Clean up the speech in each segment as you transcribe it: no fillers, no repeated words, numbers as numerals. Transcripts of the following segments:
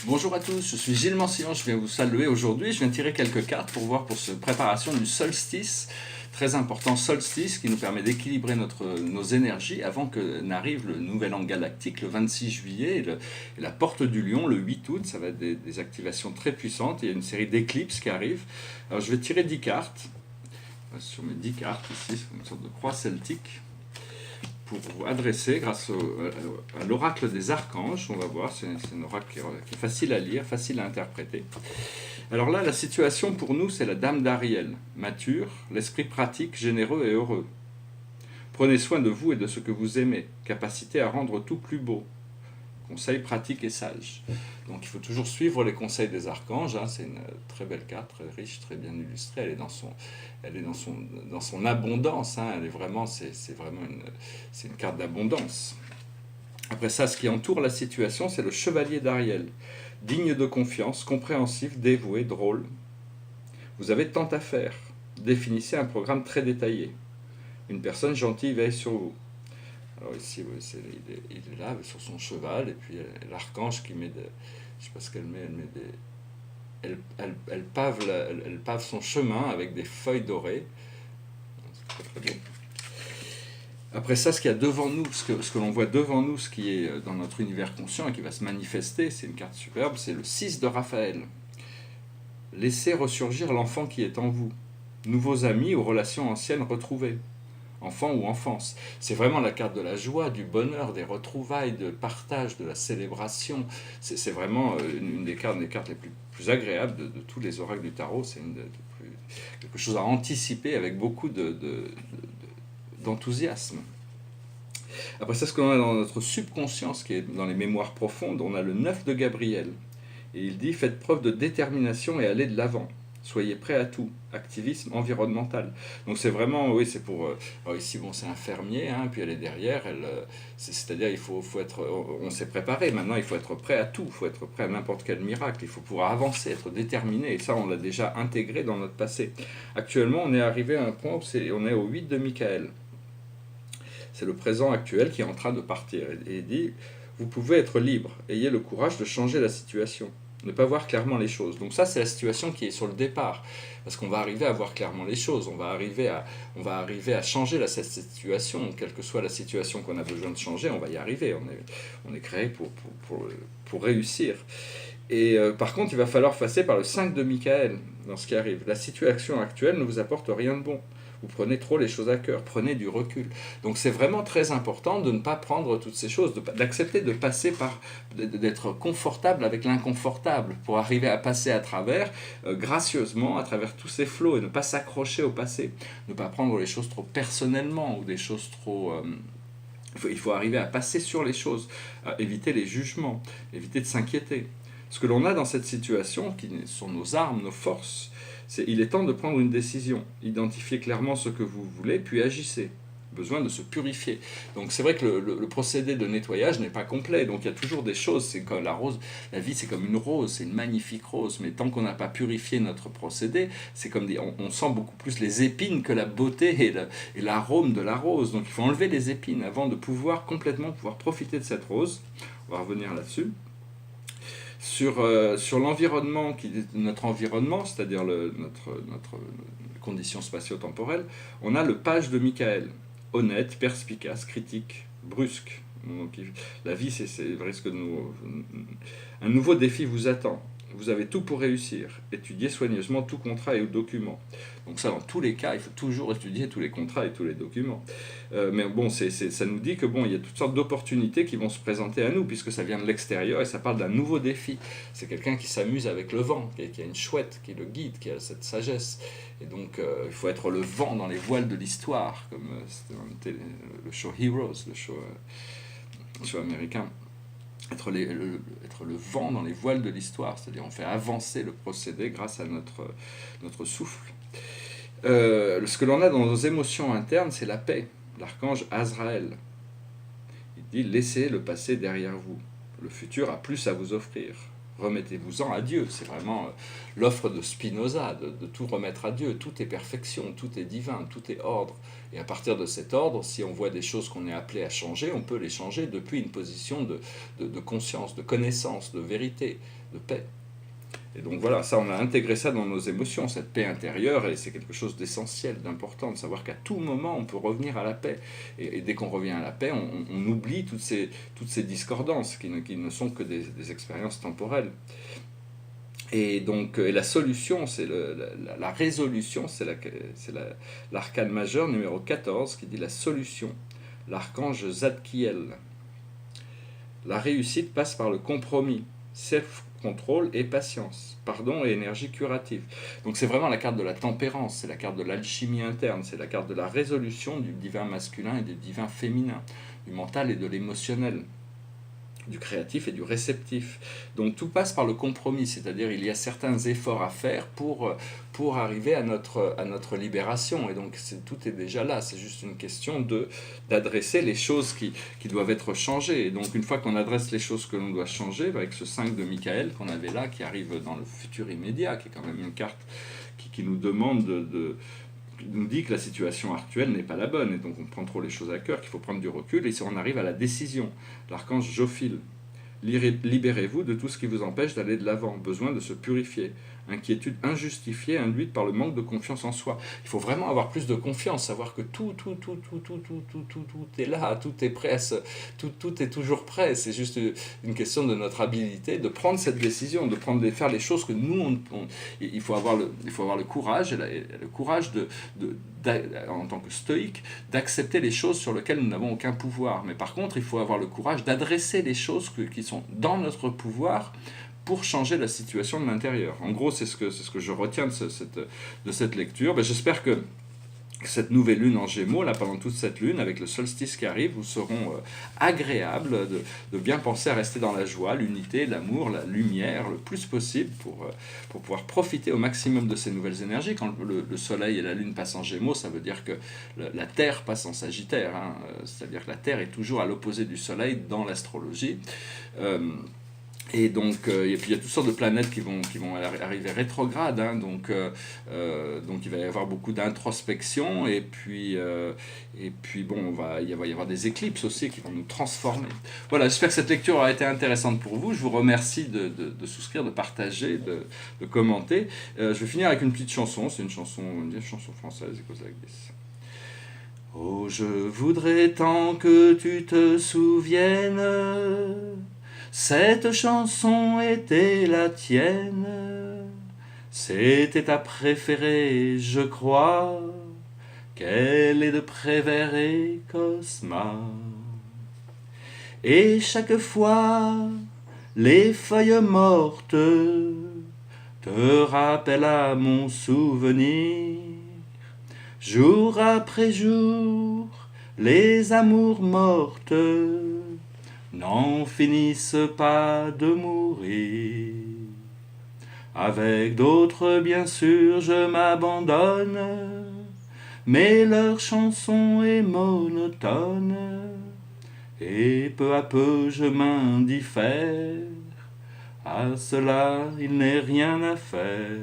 Bonjour à tous, je suis Gilles Mancillon, je viens vous saluer aujourd'hui. Je viens tirer quelques cartes pour voir pour cette préparation du solstice, très important solstice qui nous permet d'équilibrer nos énergies avant que n'arrive le nouvel an galactique le 26 juillet et la porte du lion le 8 août. Ça va être des activations très puissantes. Il y a une série d'éclipses qui arrivent. Alors je vais tirer 10 cartes, sur mes 10 cartes ici, c'est une sorte de croix celtique, pour vous adresser grâce à l'oracle des archanges. On va voir, c'est un oracle qui est facile à lire, facile à interpréter. Alors là, la situation pour nous, c'est la dame d'Ariel, mature, l'esprit pratique, généreux et heureux. Prenez soin de vous et de ce que vous aimez, capacité à rendre tout plus beau. Conseil pratique et sage. Donc il faut toujours suivre les conseils des archanges. C'est une très belle carte, très riche, très bien illustrée. Elle est dans son abondance. Elle est vraiment, c'est une carte d'abondance. Après ça, ce qui entoure la situation, c'est le chevalier d'Ariel. Digne de confiance, compréhensif, dévoué, drôle. Vous avez tant à faire. Définissez un programme très détaillé. Une personne gentille veille sur vous. Alors ici, il est là sur son cheval, et puis l'archange qui met je ne sais pas ce qu'elle met, elle pave son chemin avec des feuilles dorées. C'est très très beau. Après ça, ce qu'il y a devant nous, ce que l'on voit devant nous, ce qui est dans notre univers conscient et qui va se manifester, c'est une carte superbe, c'est le 6 de Raphaël. Laissez ressurgir l'enfant qui est en vous. Nouveaux amis ou relations anciennes retrouvées. Enfant ou enfance. C'est vraiment la carte de la joie, du bonheur, des retrouvailles, de partage, de la célébration. C'est vraiment une des cartes les plus agréables de tous les oracles du tarot. C'est quelque chose à anticiper avec beaucoup d'enthousiasme. Après ça, ce qu'on a dans notre subconscience, qui est dans les mémoires profondes, on a le 9 de Gabriel. Et il dit, faites preuve de détermination et allez de l'avant. Soyez prêts à tout. Activisme environnemental. Donc c'est vraiment, oui, c'est pour... ici, bon, c'est un fermier, puis elle est derrière. C'est-à-dire, on s'est préparé. Maintenant, il faut être prêt à tout. Il faut être prêt à n'importe quel miracle. Il faut pouvoir avancer, être déterminé. Et ça, on l'a déjà intégré dans notre passé. Actuellement, on est arrivé à un point où on est au 8 de Michael. C'est le présent actuel qui est en train de partir. Et il dit, vous pouvez être libre. Ayez le courage de changer la situation. Ne pas voir clairement les choses. Donc ça, c'est la situation qui est sur le départ. Parce qu'on va arriver à voir clairement les choses. On va arriver à changer cette situation. Quelle que soit la situation qu'on a besoin de changer, on va y arriver. On est créé pour réussir. Et par contre, il va falloir passer par le 5 de Michael dans ce qui arrive. La situation actuelle ne vous apporte rien de bon. Vous prenez trop les choses à cœur, prenez du recul. Donc c'est vraiment très important de ne pas prendre toutes ces choses, d'accepter de passer d'être confortable avec l'inconfortable, pour arriver à passer à travers, gracieusement, à travers tous ces flots, et ne pas s'accrocher au passé. Ne pas prendre les choses trop personnellement, ou des choses trop... il faut arriver à passer sur les choses, à éviter les jugements, éviter de s'inquiéter. Ce que l'on a dans cette situation, qui sont nos armes, nos forces, il est temps de prendre une décision. Identifiez clairement ce que vous voulez, puis agissez. Besoin de se purifier. Donc c'est vrai que le procédé de nettoyage n'est pas complet. Donc il y a toujours des choses. C'est comme la rose. La vie, c'est comme une rose. C'est une magnifique rose. Mais tant qu'on n'a pas purifié notre procédé, c'est comme on sent beaucoup plus les épines que la beauté et l'arôme de la rose. Donc il faut enlever les épines avant de pouvoir profiter de cette rose. On va revenir là-dessus. Sur l'environnement, notre environnement, c'est-à-dire notre condition spatio-temporelle, on a le page de Michael. Honnête, perspicace, critique, brusque. Donc, la vie, un nouveau défi vous attend. Vous avez tout pour réussir. Étudiez soigneusement tout contrat et document. Donc ça, dans tous les cas, il faut toujours étudier tous les contrats et tous les documents. Mais bon, ça nous dit que il y a toutes sortes d'opportunités qui vont se présenter à nous, puisque ça vient de l'extérieur et ça parle d'un nouveau défi. C'est quelqu'un qui s'amuse avec le vent, qui a une chouette, qui le guide, qui a cette sagesse. Et donc, il faut être le vent dans les voiles de l'histoire, comme c'était dans le show Heroes, le show américain. Être le vent dans les voiles de l'histoire, c'est-à-dire on fait avancer le procédé grâce à notre souffle. Ce que l'on a dans nos émotions internes, c'est la paix. L'archange Azraël, il dit, laissez le passé derrière vous. Le futur a plus à vous offrir. remettez-vous-en à Dieu. C'est vraiment l'offre de Spinoza, de tout remettre à Dieu. Tout est perfection, tout est divin, tout est ordre. Et à partir de cet ordre, si on voit des choses qu'on est appelé à changer, on peut les changer depuis une position de conscience, de connaissance, de vérité, de paix. Et donc voilà, ça, on a intégré ça dans nos émotions, cette paix intérieure, et c'est quelque chose d'essentiel, d'important, de savoir qu'à tout moment, on peut revenir à la paix. Et dès qu'on revient à la paix, on oublie toutes ces discordances qui ne sont que des expériences temporelles. Et donc, et la solution, c'est la résolution, c'est l'arcane majeur numéro 14 qui dit la solution, l'archange Zadkiel. La réussite passe par le compromis, self-control et patience, pardon et énergie curative. Donc c'est vraiment la carte de la tempérance, c'est la carte de l'alchimie interne, c'est la carte de la résolution du divin masculin et du divin féminin, du mental et de l'émotionnel, du créatif et du réceptif. Donc tout passe par le compromis, c'est-à-dire il y a certains efforts à faire pour arriver à notre libération. Et donc tout est déjà là, c'est juste une question d'adresser les choses qui doivent être changées. Et donc une fois qu'on adresse les choses que l'on doit changer, avec ce 5 de Michael qu'on avait là, qui arrive dans le futur immédiat, qui est quand même une carte qui nous demande nous dit que la situation actuelle n'est pas la bonne, et donc on prend trop les choses à cœur, qu'il faut prendre du recul, et si on arrive à la décision, l'archange Jophile, libérez-vous de tout ce qui vous empêche d'aller de l'avant, besoin de se purifier, inquiétude injustifiée induite par le manque de confiance en soi. Il faut vraiment avoir plus de confiance, savoir que tout est là, tout est prêt, tout est toujours prêt. C'est juste une question de notre habilité de prendre cette décision, de faire les choses que nous, il faut avoir le courage, et le courage en tant que stoïque, d'accepter les choses sur lesquelles nous n'avons aucun pouvoir. Mais par contre, il faut avoir le courage d'adresser les choses qui sont dans notre pouvoir pour changer la situation de l'intérieur. En gros, c'est ce que je retiens de cette lecture. Ben, j'espère que cette nouvelle lune en Gémeaux, là, pendant toute cette lune, avec le solstice qui arrive, vous seront agréables de bien penser à rester dans la joie, l'unité, l'amour, la lumière, le plus possible pour pouvoir profiter au maximum de ces nouvelles énergies. Quand le soleil et la lune passent en Gémeaux, ça veut dire que la Terre passe en Sagittaire, hein, c'est-à-dire que la Terre est toujours à l'opposé du soleil dans l'astrologie. Et donc, et puis il y a toutes sortes de planètes qui vont arriver rétrogrades, hein, donc il va y avoir beaucoup d'introspection, et puis bon, il va y avoir des éclipses aussi qui vont nous transformer. Voilà, j'espère que cette lecture aura été intéressante pour vous. Je vous remercie de souscrire, de partager, de commenter. Je vais finir avec une petite chanson, c'est une chanson française, écoutez like this. Oh, je voudrais tant que tu te souviennes, cette chanson était la tienne, c'était ta préférée, je crois, qu'elle est de Prévert et Cosma. Et chaque fois, les feuilles mortes te rappellent à mon souvenir, jour après jour, les amours mortes n'en finissent pas de mourir. Avec d'autres, bien sûr, je m'abandonne, mais leur chanson est monotone, et peu à peu je m'indiffère. À cela, il n'est rien à faire,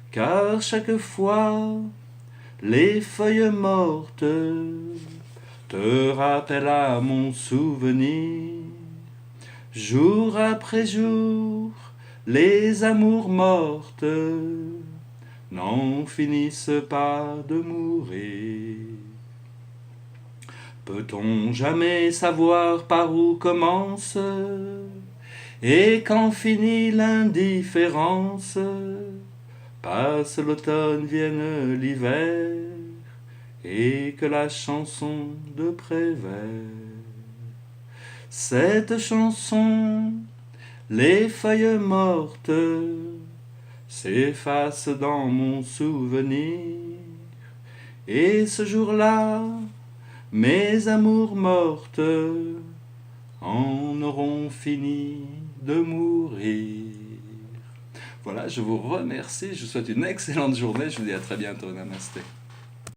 car chaque fois, les feuilles mortes te rappelle à mon souvenir, jour après jour, les amours mortes n'en finissent pas de mourir. Peut-on jamais savoir par où commence et quand finit l'indifférence? Passe l'automne, vienne l'hiver, et que la chanson de Prévert. Cette chanson, les feuilles mortes, s'effacent dans mon souvenir, et ce jour-là, mes amours mortes en auront fini de mourir. Voilà, je vous remercie, je vous souhaite une excellente journée, je vous dis à très bientôt, namasté.